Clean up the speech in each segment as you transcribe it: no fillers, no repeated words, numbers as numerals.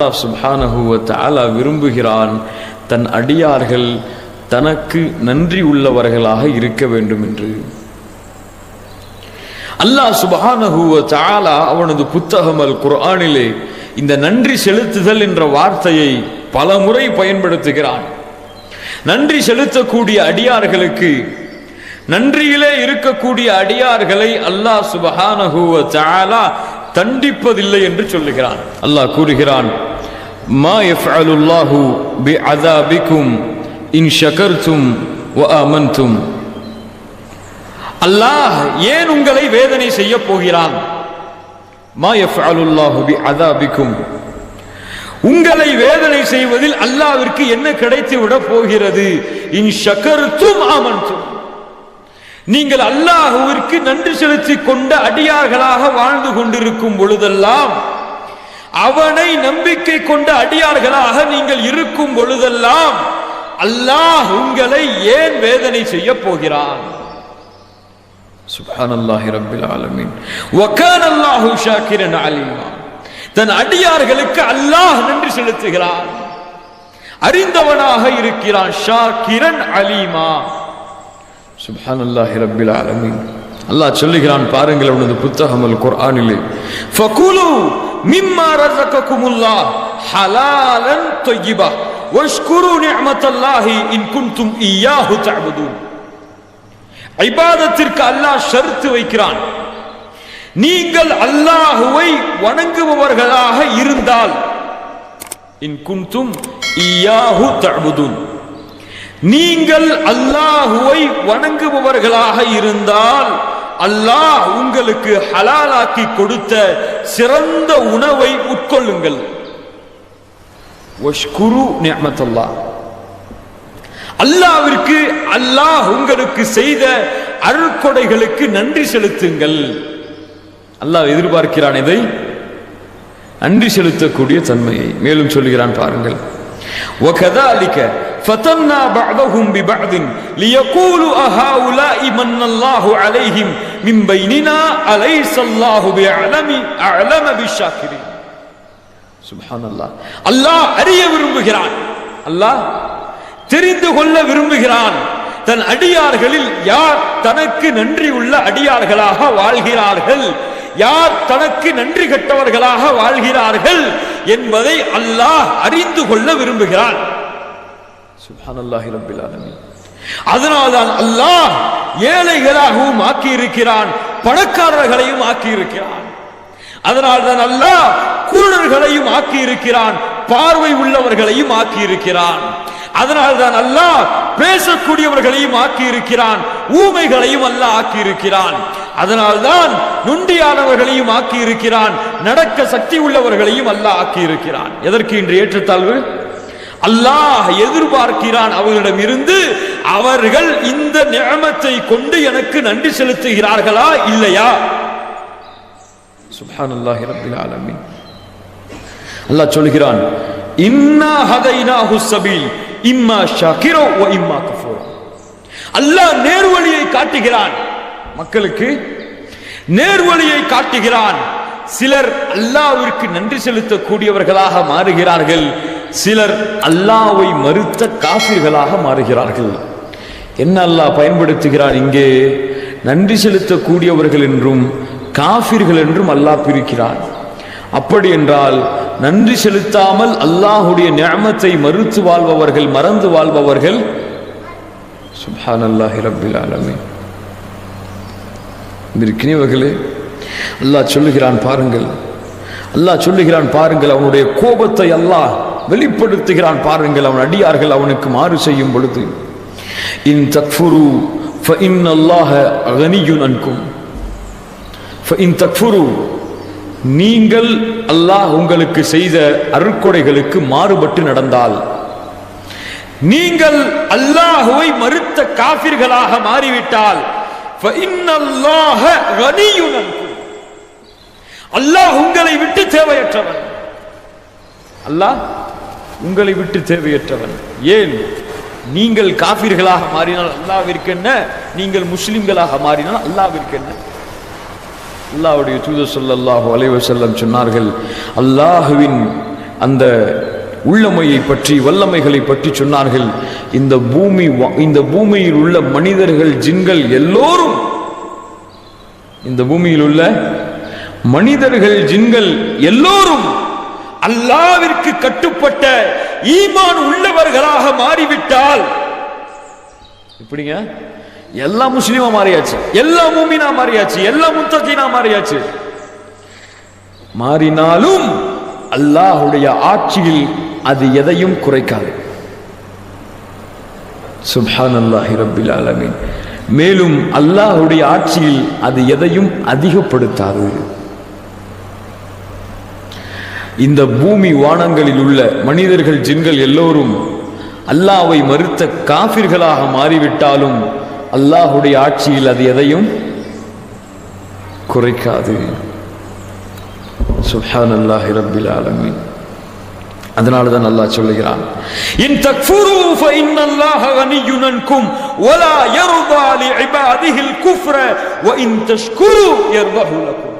அல்லாஹ் சுப்ஹானஹு வ தஆலா விரும்புகிறான் தன் அடியார்கள் தனக்கு நன்றி உள்ளவர்களாக இருக்க வேண்டும் என்று. அல்லாஹ் சுப்ஹானஹு வ தஆலா அவனது புத்தகம் அல் குர்ஆனிலே இந்த நன்றி செலுத்துதல் என்ற வார்த்தையை பல முறை பயன்படுத்துகிறான். நன்றி செலுத்தக்கூடிய அடியார்களுக்கு, நன்றியிலே இருக்கக்கூடிய அடியார்களை அல்லாஹ் சுப்ஹானஹு வ தஆலா தண்டிப்பதில்லை என்று சொல்லுகிறான். அல்லாஹ் கூறுகிறான், மா யஃஅலுல்லாஹு பிஅஸாபிக்கும் இன் ஷகர்தும் வ ஆமன்தும். அல்லாஹ் ஏன் உங்களை வேதனை செய்ய போகிறான்? மா யஃஅலுல்லாஹு பிஅஸாபிக்கும், உங்களை வேதனை செய்வதில் அல்லாஹ்விற்கு என்ன கிடைத்து விட போகிறது? இன் ஷகர்தும் ஆமன்தும், நீங்கள் அல்லாஹ்விற்கு நன்றி செலுத்திக் கொண்ட அடியார்களாக வாழ்ந்து கொண்டிருக்கும் பொழுதெல்லாம், அவனை நம்பிக்கை கொண்ட அடியார்களாக நீங்கள் இருக்கும் பொழுதெல்லாம் அல்லாஹ் உங்களை ஏன் வேதனை செய்ய போகிறான்? சுப்ஹானல்லாஹி ரப்பில் ஆலமீன். வ கான அல்லாஹு ஷாக்கிரன் அலீமா. தன் அடியார்களுக்கு அல்லாஹ் நன்றி செலுத்துகிறான், அறிந்தவனாக இருக்கிறான். ஷாக்கிரன் அலீமா. சுப்ஹானல்லாஹி ரப்பில் ஆலமீன். அல்லாஹ் சொல்லுகிறான், பாருங்கள் அவனது புத்தகம் அல் குர்ஆனிலே, ஃபகுலு மிம்மா ரஸககுமுல்லாஹ் ஹலாலன் தய்யிபா வஷ்குரு நிஅமத்தல்லாஹி இன் குன்தும் இய்யாஹு தஅபுதூன். இபாதத்திற்கு அல்லாஹ் ஷர்த் வைக்கிறான். நீங்கள் அல்லாஹ்வை வணங்குபவர்களாக இருந்தால், இன் குன்தும் இய்யாஹு தஅபுதூன், நீங்கள் அல்லாஹ்வை வணங்குபவர்களாக இருந்தால் அல்லாஹ் உங்களுக்கு ஹலாலாக்கி கொடுத்த சிறந்த உணவை உட்கொள்ளுங்கள். வஷ்குரு நிஅமத்தல்லாஹ், அல்லாஹ்விற்கு அல்லாஹ் உங்களுக்கு செய்த அருட்கொடைகளுக்கு நன்றி செலுத்துங்கள். அல்லாஹ் எதிர்பார்க்கிறான் இதை, நன்றி செலுத்தக்கூடிய தன்மையை. மேலும் சொல்லுகிறான், பாருங்கள், وَكَذَلِكَ فَتَنَّا بَعْضَهُمْ بِبَعْضٍ لِيَقُولُوا أَهَؤُلَاءِ مَنَّ اللَّهُ عَلَيْهِمْ مِنْ بَيْنِنَا أَلَيْسَ اللَّهُ بِأَعْلَمَ بِالشَّاكِرِينَ. சுப்ஹானல்லாஹ். அல்லாஹ் அறிய விரும்புகிறான், அல்லாஹ் தெரிந்து கொள்ள விரும்புகிறான், தன் அடியார்களில் யார் தனக்கு நன்றி உள்ள அடியார்களாக வாழ்கிறார்கள், யார் தனக்கு நன்றி கட்டவர்களாக வாழ்கிறார்கள் என்பதை அல்லாஹ் அறிந்து கொள்ள விரும்புகிறான். சுப்ஹானல்லாஹி ரப்பில் ஆலமீன். அதனால்தான் அல்லாஹ் ஏழைகளாகவும் ஆக்கி இருக்கிறான், பணக்காரர்களையும் ஆக்கி இருக்கிறான். அதனால்தான் அல்லாஹ் குருடர்களையும் ஆக்கி இருக்கிறான், பார்வை உள்ளவர்களையும் ஆக்கி இருக்கிறான். அதனால்தான் அல்லாஹ் பேசக்கூடியவர்களையும் ஆக்கி இருக்கிறான், ஊமைகளையும் அல்லாஹ் ஆக்கி இருக்கிறான். அதனால்தான் நொண்டியானவர்களையும் ஆக்கி இருக்கிறான், நடக்க சக்தி உள்ளவர்களையும் அல்லாஹ் ஆக்கி இருக்கிறான். எதற்கு இன்று ஏற்றத்தாழ்வு? அல்லாஹ் எதிர்பார்க்கிறான் அவர்களிடம் இருந்து, அவர்கள் இந்த நிஅமத்தை கொண்டு எனக்கு நன்றி செலுத்துகிறார்களா இல்லையா? சுப்ஹானல்லாஹி ரப்பில் ஆலமீன். அல்லாஹ் சொல்கிறான், இன்னா ஹதைனாஹு ஸபீல் இம்மா ஷாக்கிரா வ இம்மா கஃபூரா. அல்லாஹ் நேர்வழியை காட்டுகிறான், மக்களுக்கு நேர்வழியை காட்டுகிறான். சிலர் அல்லாஹ்விற்கு நன்றி செலுத்தக்கூடியவர்களாக மாறுகிறார்கள், சிலர் அல்லாஹ்வை மறுத்த காஃபிர்களாக மாறுகிறார்கள். என்ன அல்லாஹ் பயன்படுத்துகிறான் இங்கே? நன்றி செலுத்தக்கூடியவர்கள் என்றும் காஃபிர்கள் என்றும் அல்லாஹ் பிரிக்கிறான். அப்படி என்றால் நன்றி செலுத்தாமல் அல்லாஹ்வுடைய நிஅமத்தை மறுத்து வாழ்பவர்கள், மறந்து வாழ்பவர்கள். சுப்ஹானல்லாஹி ரப்பில் ஆலமீன். இருக்கிறவர்களே, அல்லாஹ் சொல்லுகிறான், பாருங்கள், அல்லாஹ் சொல்லுகிறான், பாருங்கள், அவனுடைய கோபத்தை அல்லாஹ் வெளிப்படுத்துகிறான். பாருங்கள், அவன் அடியார்கள் அவனுக்கு மாறு செய்யும் பொழுது, இன் தக்ஃபுரு ஃபஇன்னல்லாஹ கனியுன் அன்கும். ஃபஇன் தக்ஃபுரு, நீங்கள் அல்லாஹ் உங்களுக்கு செய்த அருட்கொடைகளுக்கு மாறுபட்டு நடந்தால், நீங்கள் அல்லாஹ்வை மறுத்த காஃபிர்களாக மாறிவிட்டால், ஃபஇன்னல்லாஹ கனியுன் அன்கும், அல்லாஹ் உங்களை விட்டு தேவையற்றவன். அல்லாஹ் உங்களை விட்டு தேவையற்றவன். ஏன்? நீங்கள் காஃபிர்களாக மாறினால் அல்லாஹ்விற்கு என்ன, நீங்கள் முஸ்லிம்களாக மாறினால் அல்லாஹ்விற்கு என்ன? அல்லாஹ்வுடைய தூதர் ஸல்லல்லாஹு அலைஹி வஸல்லம் சொன்னார்கள், அல்லாஹ்வின் அந்த உள்ளமையை பற்றி, வல்லமைகளை பற்றி சொன்னார்கள். இந்த பூமியில் உள்ள மனிதர்கள், ஜின்கள் எல்லோரும், இந்த பூமியில் உள்ள மனிதர்கள், ஜின்கள் எல்லோரும் அல்லாஹ்விற்கு கட்டுப்பட்ட ஈமான் உள்ளவர்களாக மாறிவிட்டால், இப்படிங்க எல்லா முஸ்லிமா மாறியாச்சு, எல்லா மூமினா மாறியாச்சு, எல்லா முத்தகீனா மாறியாச்சு. மாறினாலும் அல்லாஹ்வுடைய ஆட்சியில் அது எதையும் குறைக்காது. சுப்ஹானல்லாஹி ரப்பில் ஆலமீன். மேலும் அல்லாஹ்வுடைய ஆட்சியில் அது எதையும் அதிகப்படுத்தாது. இந்த பூமி வானங்களில் உள்ள மனிதர்கள், ஜின்கள் எல்லோரும் அல்லாஹ்வை மறுத்த காஃபிர்களாக மாறிவிட்டாலும் அல்லாஹ்வுடைய ஆட்சியில் அது எதையும் குறைக்காது. சுப்ஹானல்லாஹி ரப்பில் ஆலமீன். அதனாலதான் அல்லாஹ் சொல்லுகிறான், இன் தக்ஃபுரு ஃபஇன்னல்லாஹ கனிய்யுன் அன்கும் வலா யர்தா லிஇபாதிஹில் குஃப்ர வ இன் தஷ்குரு யர்தஹு லக்கும்.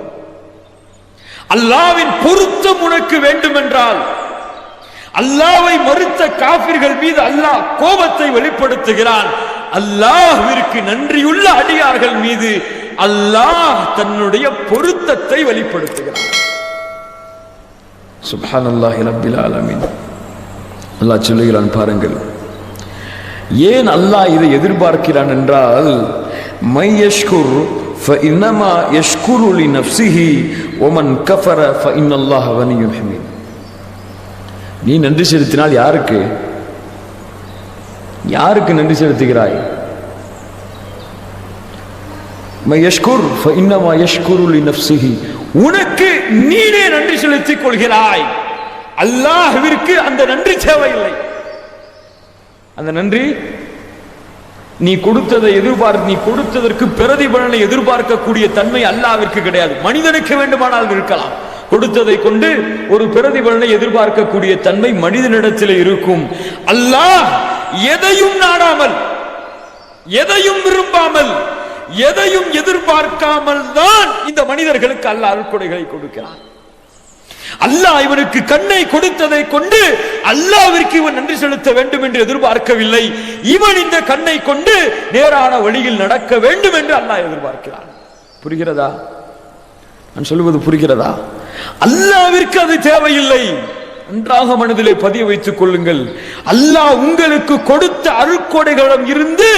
அல்லாஹ்வின் பொருத்தம் உனக்கு வேண்டுமென்றால், அல்லாஹ்வை மறுத்த காஃபிர்கள் மீது அல்லாஹ் கோபத்தை வெளிப்படுத்துகிறான். அல்லாஹ்விற்கு நன்றியுள்ள அடியார்கள் மீது அல்லாஹ் தன்னுடைய பொருத்தத்தை வெளிப்படுத்துகிறான். சுப்ஹானல்லாஹி ரப்பில் ஆலமீன். அல்லாஹ் சொல்லுகிறான் பாருங்கள், ஏன் அல்லாஹ் இதை எதிர்பார்க்கிறான் என்றால், மை யஷ்குர் ஃபஇன்னமா யஷ்குரு லிநஃப்ஸிஹி வமன் கஃபர ஃபஇன்னல்லாஹ கனிய்யுன் ஹமீத். நீ நன்றி செலுத்தினால் யாருக்கு நன்றி செலுத்துகிறாய்? மை யஷ்குர் ஃபஇன்னமா யஷ்குரு லிநஃப்ஸிஹி, உனக்கு நீனே நன்றி செலுத்திக் கொள்கிறாய். அல்லாஹ்விற்கு அந்த நன்றி தேவையில்லை. அந்த நன்றி நீ கொடுத்ததை நீ கொடுத்ததற்கு பிரதிபலனை எதிர்பார்க்கக்கூடிய தன்மை அல்லாஹ்விற்கு கிடையாது. மனிதனுக்கு வேண்டுமானால் இருக்கலாம். கொடுத்ததை கொண்டு ஒரு பிரதிபலனை எதிர்பார்க்கக்கூடிய தன்மை மனிதனிடத்தில் இருக்கும். அல்லாஹ் எதையும் நாடாமல், எதையும் விரும்பாமல், எதையும் எதிர்பார்க்காமல் தான் இந்த மனிதர்களுக்கு அல்லாஹ் அருட்கொடைகளை கொடுக்கிறான். அல்லாஹ் இவனுக்கு கண்ணை கொடுத்ததை கொண்டு அல்லாஹ்விற்கு இவன் நன்றி செலுத்த வேண்டும் என்று எதிர்பார்க்கவில்லை. இவன் இந்த கண்ணை கொண்டு நேரான வழியில் நடக்க வேண்டும் என்று அல்லாஹ் எதிர்பார்க்கிறான். புரிகிறதா? நான் சொல்லுவது புரிகிறதா? அல்லாஹ்விற்கு அது தேவையில்லை. நன்றாக மனதிலே பதிய வைத்துக் கொள்ளுங்கள். அல்லாஹ் உங்களுக்கு கொடுத்த அருட்கொடைகளிடம் இருந்து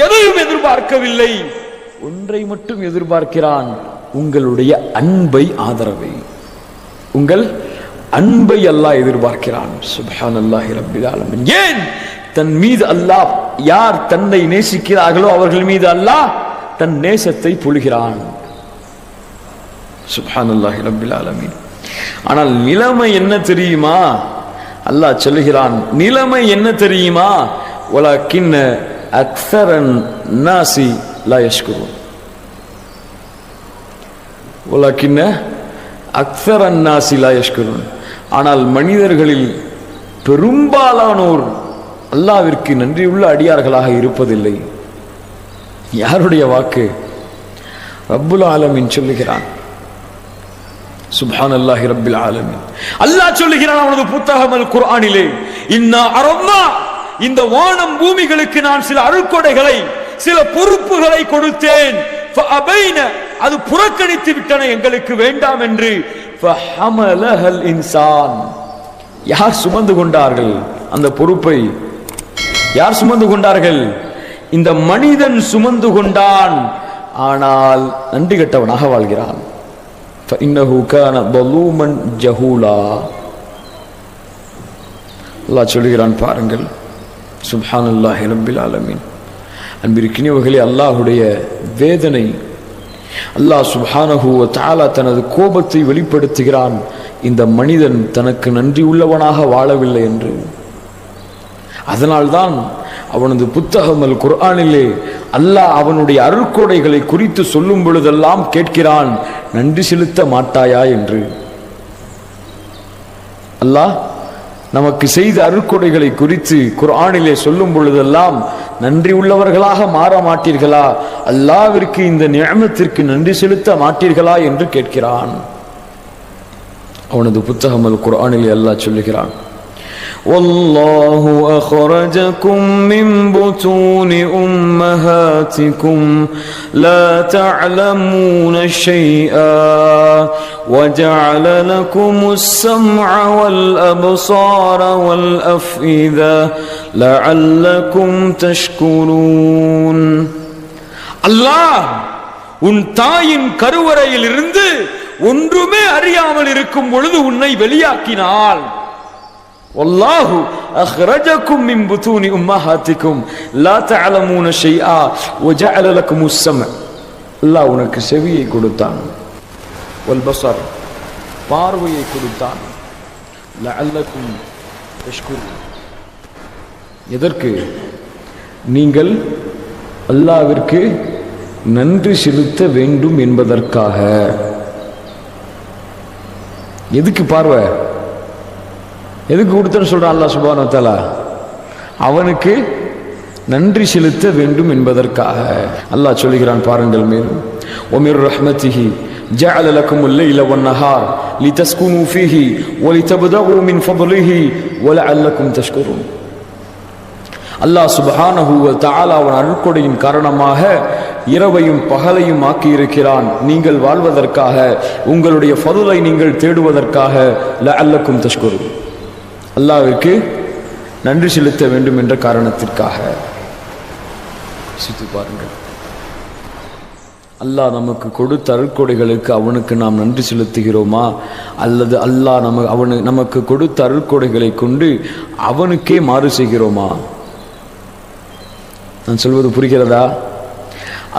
எதையும் எதிர்பார்க்கவில்லை. ஒன்றை மட்டும் எதிர்பார்க்கிறான், உங்களுடைய அன்பை, ஆதரவை. உங்கள் அன்பை அல்லாஹ் எதிர்பார்க்கிறான். சுப்ஹானல்லாஹி ரப்பில் ஆலமீன். ஏன்? தன் மீது அல்லாஹ், யார் தன்னை நேசிக்கிறார்களோ அவர்கள் மீது அல்லாஹ் தன் நேசத்தை பொழிகிறான். சுப்ஹானல்லாஹி ரப்பில் ஆலமீன். ஆனால் நிலைமை என்ன தெரியுமா? அல்லாஹ் சொல்லுகிறான், நிலைமை என்ன தெரியுமா? வலக்கின்ன அக்ஸரன் நாசி லா யஷ்குரூன். வலக்கின்ன அக்ஸரன் நாசி லா யஷ்குரூன். ஆனால் மனிதர்களில் பெரும்பாலானோர் அல்லாஹ்விற்கு நன்றியுள்ள அடியார்களாக இருப்பதில்லை. யாருடைய வாக்கு? ரப்புல் ஆலமீன் சொல்லுகிறான். சுப்ஹானல்லாஹி ரப்பில் ஆலமீன். அல்லாஹ் சொல்லுகிறான் அவனது புத்தகம் அல் குர்ஆனிலே, இன்னா அரப்னா, இந்த வானம் பூமிகளுக்கு நான் சில அருட்கொடைகளை, சில பொறுப்புகளை கொடுத்தேன். ஃபஅபைன, அது புறக்கணித்து விட்டன, எங்களுக்கு வேண்டாம் என்று. ஃபஹமலஹல் இன்சான், யார் சுமந்து கொண்டார்கள் அந்த பொறுப்பை? யார் சுமந்து கொண்டார்கள்? இந்த மனிதன் சுமந்து கொண்டான். ஆனால் நன்றி கெட்டவனாக வாழ்கிறான். ஃபஇன்னஹு கான ظلومًا ஜஹூலா. அல்லாஹ் சொல்கிறான் பாருங்கள். சுப்ஹானல்லாஹி ரப்பில் ஆலமீன். அன்பிற்கினியவர்களே, அல்லாஹ்வுடைய வேதனை, அல்லாஹ் சுப்ஹானஹு வ தஆலா தனது கோபத்தை வெளிப்படுத்துகிறான், இந்த மனிதன் தனக்கு நன்றி உள்ளவனாக வாழவில்லை என்று. அதனால்தான் அவனது புத்தகம் அல் குர்ஆனிலே அல்லாஹ் அவனுடைய அருட்கொடைகளை குறித்து சொல்லும் பொழுதெல்லாம் கேட்கிறான், நன்றி செலுத்த மாட்டாயா என்று. அல்லாஹ் நமக்கு செய்த அருட்கொடைகளை குறித்து குர்ஆனிலே சொல்லும் பொழுதெல்லாம், நன்றி உள்ளவர்களாக மாற மாட்டீர்களா? அல்லாஹ்விற்கு இந்த நிஅமத்திற்கு நன்றி செலுத்த மாட்டீர்களா என்று கேட்கிறான். அவனது புத்தகம் அல் குர்ஆனில் அல்லாஹ் சொல்லுகிறான், والله أخرجكم من بطون أمهاتكم لا تعلمون شيئا وجعل لكم السمع والأبصار والأفئدة لعلكم تشكرون. அல்லாஹ் உன் தாயின் கருவறையில் இருந்து ஒன்றுமே அறியாமல் இருக்கும் பொழுது உன்னை வெளியாக்கினாள். வல்லாஹு அக்ரஜக்கும் மின் புதூனி உம்மஹாத்திக்கும் லா தஅலமூன ஷைஆ வஜஅல லக்குமுஸ் ஸம்அ. அல்லாஹ் உனக்கு செவியை கொடுத்தான், வல் பஸர் பார்வையை கொடுத்தான், லஅல்லக்கும் தஷ்குரூன். எதற்கு? நீங்கள் அல்லாஹ்விற்கு நன்றி செலுத்த வேண்டும் என்பதற்காக. எதுக்கு பார்வை? எதுக்கு கொடுத்தன்னு சொல்றான் அல்லாஹ் சுப்ஹானஹு வ தஆலா? அவனுக்கு நன்றி செலுத்த வேண்டும் என்பதற்காக. அல்லாஹ் சொல்கிறான் பாருங்கள் மேலும், وَمِنْ رَحْمَتِهِ جَعَلَ لَكُمُ اللَّيْلَ وَالنَّهَارَ لِتَسْكُنُوا فِيهِ وَلِتَبْتَغُوا مِنْ فَضْلِهِ وَلَعَلَّكُمْ تَشْكُرُونَ. அல்லாஹ் சுப்ஹானஹு வ தஆலா அவன் அருட்கொடையின் காரணமாக இரவையும் பகலையும் ஆக்கி இருக்கிறான். நீங்கள் வாழ்வதற்காக, உங்களுடைய ஃபதுலை நீங்கள் தேடுவதற்காக. லஅல்லக்கும் தஷ்குரூன், அல்லாஹ்விற்கு நன்றி செலுத்த வேண்டும் என்ற காரணத்திற்காக. சித்து பாருங்கள், அல்லாஹ் நமக்கு கொடுத்த அருட்கொடைகளுக்கு அவனுக்கு நாம் நன்றி செலுத்துகிறோமா, அல்லது அல்லாஹ் நமக்கு கொடுத்த அருட்கொடைகளை கொண்டு அவனுக்கே மாறு செய்கிறோமா? நான் சொல்வது புரிகிறதா?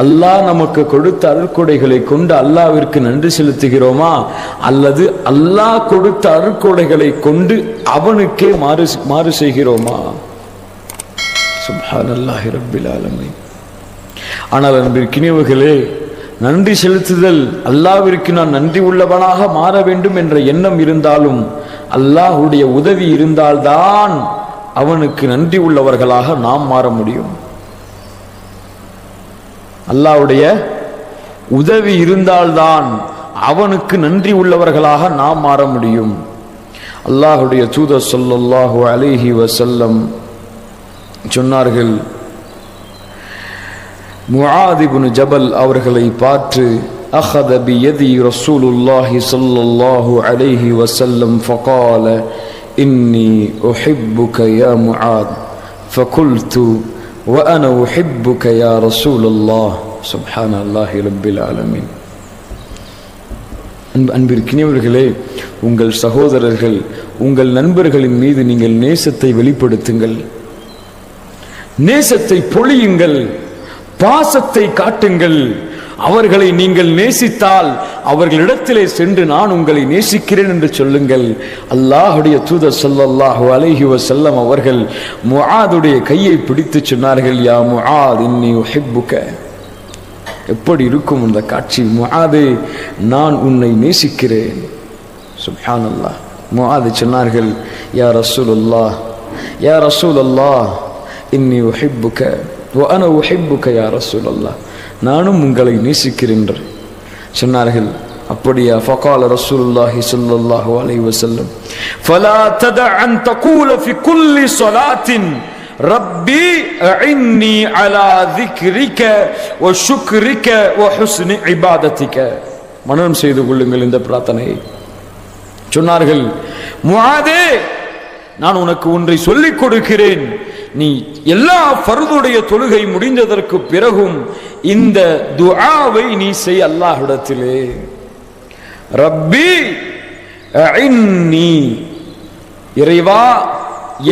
அல்லாஹ் நமக்கு கொடுத்த அருட்கொடைகளை கொண்டு அல்லாஹ்விற்கு நன்றி செலுத்துகிறோமா, அல்லது அல்லாஹ் கொடுத்த அருட்கொடைகளை கொண்டு அவனுக்கே மாறு செய்கிறோமா? சுப்ஹானல்லாஹி ரப்பில் ஆலமீன். ஆனால் அன்பிற்கினியவர்களே, நன்றி செலுத்துதல், அல்லாஹ்விற்கு நான் நன்றி உள்ளவனாக மாற வேண்டும் என்ற எண்ணம் இருந்தாலும் அல்லாஹ்வுடைய உதவி இருந்தால்தான் அவனுக்கு நன்றி உள்ளவர்களாக நாம் மாற முடியும். அல்லாஹ்வுடைய உதவி இருந்தால்தான் அவனுக்கு நன்றி உள்ளவர்களாக நாம் மாற முடியும். அல்லாஹ்வுடைய தூதர் ஸல்லல்லாஹு அலைஹி வஸல்லம் சொன்னார்கள், முஆத் இப்னு ஜபல் அவர்களை பார்த்து, அஹத பியதி ரசூலுல்லாஹி ஸல்லல்லாஹு அலைஹி வஸல்லம் ஃபகால இன்னி உஹிப்புக யா முஆத் ஃபகுல்து وأنا أحبك يا رسول الله. سبحان الله رب العالمين. அன்பிற்கினியவர்களே, உங்கள் சகோதரர்கள், உங்கள் நண்பர்களின் மீது நீங்கள் நேசத்தை வெளிப்படுத்துங்கள், நேசத்தை பொழியுங்கள், பாசத்தை காட்டுங்கள். அவர்களை நீங்கள் நேசித்தால் அவர்களிடத்திலே சென்று நான் உங்களை நேசிக்கிறேன் என்று சொல்லுங்கள். அல்லாஹ்வுடைய தூதர் ஸல்லல்லாஹு அலைஹி வஸல்லம் அவர்கள் முஆதுடைய கையை பிடித்து சொன்னார்கள், யா முஆத் இன்னி உஹிப்புக. எப்படி இருக்கும் அந்த காட்சி? முஆதே, நான் உன்னை நேசிக்கிறேன். சுப்ஹானல்லாஹ். முஆத் சொன்னார்கள், யா ரசூலுல்லாஹ், யா ரசூலல்லாஹ் இன்னி உஹிப்புக வ அனா உஹிப்புக யா ரசூலல்லாஹ், நானும் உங்களை நேசிக்கிறேன் சொன்னார்கள். அப்படியா? ஃபகால ரசூலுல்லாஹி ஸல்லல்லாஹு அலைஹி வஸல்லம், ஃபலா ததஅ அன் தகூல ஃபி குல்லி ஸலாத்தின் ரப்பி அஇன்னி அலா ذிக்ரிக வ ஷுக்ரிக வ ஹுஸ்னி இபாதத்திக. மனனம் செய்து கொள்ளுங்கள் இந்த பிரார்த்தனையை. சொன்னார்கள், முஆதே, நான் உனக்கு ஒன்றை சொல்லிக் கொடுக்கிறேன். நீ எல்லா ஃபர்துடைய தொழுகை முடிந்ததற்கு பிறகும் இந்த துஆவை நீ செய் அல்லாஹ்விடத்திலே. ரப்பி அஇன்னி, இறைவா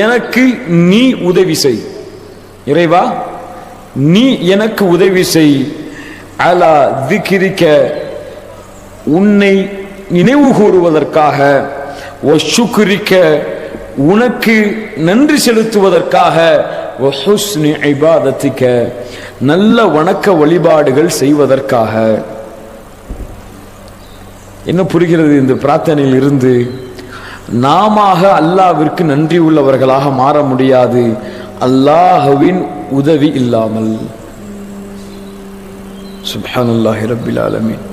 எனக்கு நீ உதவி செய், இறைவா நீ எனக்கு உதவி செய். அலா ذிக்ரிக, உன்னை நினைவு கூறுவதற்காக, வ ஷுக்ரிக, உனக்கு நன்றி செலுத்துவதற்காக, வ ஹுஸ்னி இபாதத்திக, நல்ல வணக்க வழிபாடுகள் செய்வதற்காக. என்ன புரிகிறது இந்த பிரார்த்தனையில் இருந்து? நாம அல்லாஹ்விற்கு நன்றி உள்ளவர்களாக மாற முடியாது அல்லாஹ்வின் உதவி இல்லாமல். சுப்ஹானல்லாஹி ரப்பில் ஆலமீன்.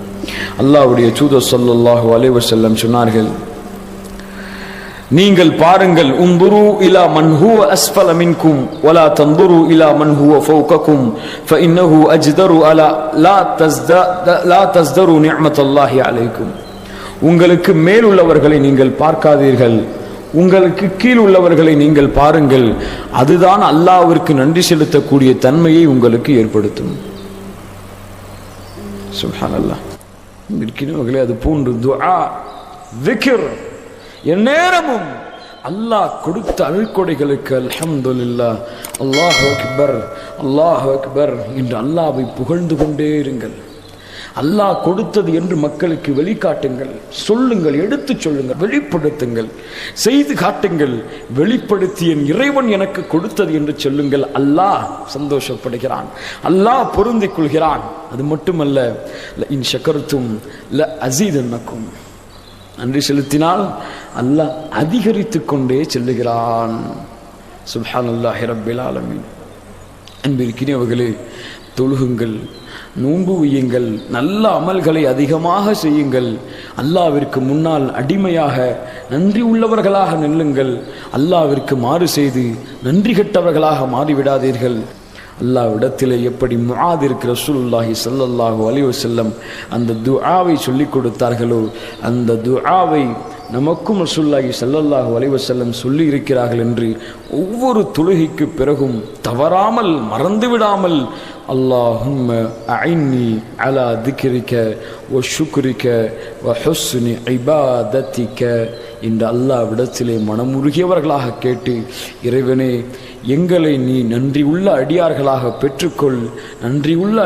அல்லாஹ்வுடைய தூதர் ஸல்லல்லாஹு அலைஹி வஸல்லம் சொன்னார்கள், நீங்கள் பாருங்கள், உந்துரு இலா மன் ஹுவ அஸ்ஃபல மின்கும் வலா தந்துரு இலா மன் ஹுவ ஃபௌககும் ஃபஇன்னஹு அஜ்தரு அலா லா தஸ்தரு நிஅமத்தல்லாஹி அலைக்கும். உங்களுக்கு மேல் உள்ளவர்களை நீங்கள் பார்க்காதீர்கள், உங்களுக்கு கீழ் உள்ளவர்களை நீங்கள் பாருங்கள். அதுதான் அல்லாஹ்விற்கு நன்றி செலுத்தக்கூடிய தன்மையை உங்களுக்கு ஏற்படுத்தும். சுப்ஹானல்லாஹ். இருக்கிறவர்களே, அது போன்று துஆ, திக்ர், எந்நேரமும் அல்லாஹ் கொடுத்த அருள்கொடைகளுக்கு அல்ஹம்துலில்லாஹ், அல்லாஹு அக்பர், அல்லாஹு அக்பர் என்று அல்லாஹ்வை புகழ்ந்து கொண்டே இருங்கள். அல்லாஹ் கொடுத்தது என்று மக்களுக்கு வெளிக்காட்டுங்கள், சொல்லுங்கள், எடுத்துச் சொல்லுங்கள், வெளிப்படுத்துங்கள், செய்து காட்டுங்கள். வெளிப்படுத்தி என் இறைவன் எனக்கு கொடுத்தது என்று சொல்லுங்கள். அல்லாஹ் சந்தோஷப்படுகிறான், அல்லாஹ் பொருந்திக் கொள்கிறான். அது மட்டுமல்ல, இன் ஷக்கர்தும் ல அஸீதன்னக்கும், நன்றி செலுத்தினால் அல்லாஹ் அதிகரித்துக் கொண்டே செல்லுகிறான். சுப்ஹானல்லாஹி ரப்பில் ஆலமீன். அன்பிற்கினியவர்களே, தொழுகுங்கள், நோன்பு வையுங்கள், நல்ல அமல்களை அதிகமாக செய்யுங்கள். அல்லாஹ்விற்கு முன்னால் அடிமையாக நன்றி உள்ளவர்களாக நில்லுங்கள். அல்லாஹ்விற்கு மாறு செய்து நன்றி கெட்டவர்களாக மாறிவிடாதீர்கள். அல்லாஹ்விடத்திலே எப்படி முஆதிற்கு ரசூலுல்லாஹி ஸல்லல்லாஹு அலைஹி வஸல்லம் அந்த துஆவை சொல்லிக் கொடுத்தார்களோ, அந்த துஆவை நமக்கும் ரசூலுல்லாஹி ஸல்லல்லாஹு அலைஹி வஸல்லம் சொல்லி இருக்கிறார்கள் என்று ஒவ்வொரு தொழுகைக்கு பிறகும் தவறாமல் மறந்துவிடாமல் அல்லாஹும்ம அஇன்னி அலா திக்ரிக வ ஷுக்ரிக வ ஹுஸ்னி இபாதத்திக என்று அல்லாஹ்விடத்திலே மனமுருகியவர்களாக கேட்டு, இறைவனே, எங்களை நீ நன்றி உள்ள அடியார்களாக பெற்றுக்கொள், நன்றி உள்ள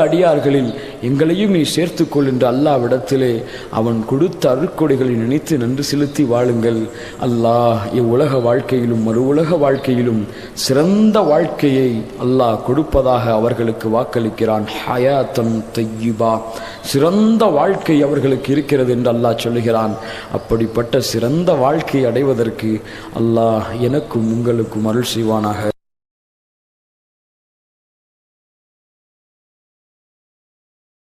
அடியார்களில் எங்களையும் நீ சேர்த்துக்கொள் என்று அல்லாஹ்விடத்திலே அவன் கொடுத்த அருட்கொடைகளை நினைத்து நன்றி செலுத்தி வாழுங்கள். அல்லாஹ் இவ்வுலக வாழ்க்கையிலும் மறு உலக வாழ்க்கையிலும் சிறந்த வாழ்க்கையை அல்லாஹ் கொடுப்பதாக அவர்களுக்கு வாக்களிக்கிறான். ஹயாத்தன் தய்யிபா, சிறந்த வாழ்க்கை அவர்களுக்கு இருக்கிறது என்று அல்லாஹ் சொல்லுகிறான். அப்படிப்பட்ட சிறந்த வாழ்க்கை அடைவதற்கு அல்லாஹ் எனக்கும் உங்களுக்கும் அருள் செய்வானாக.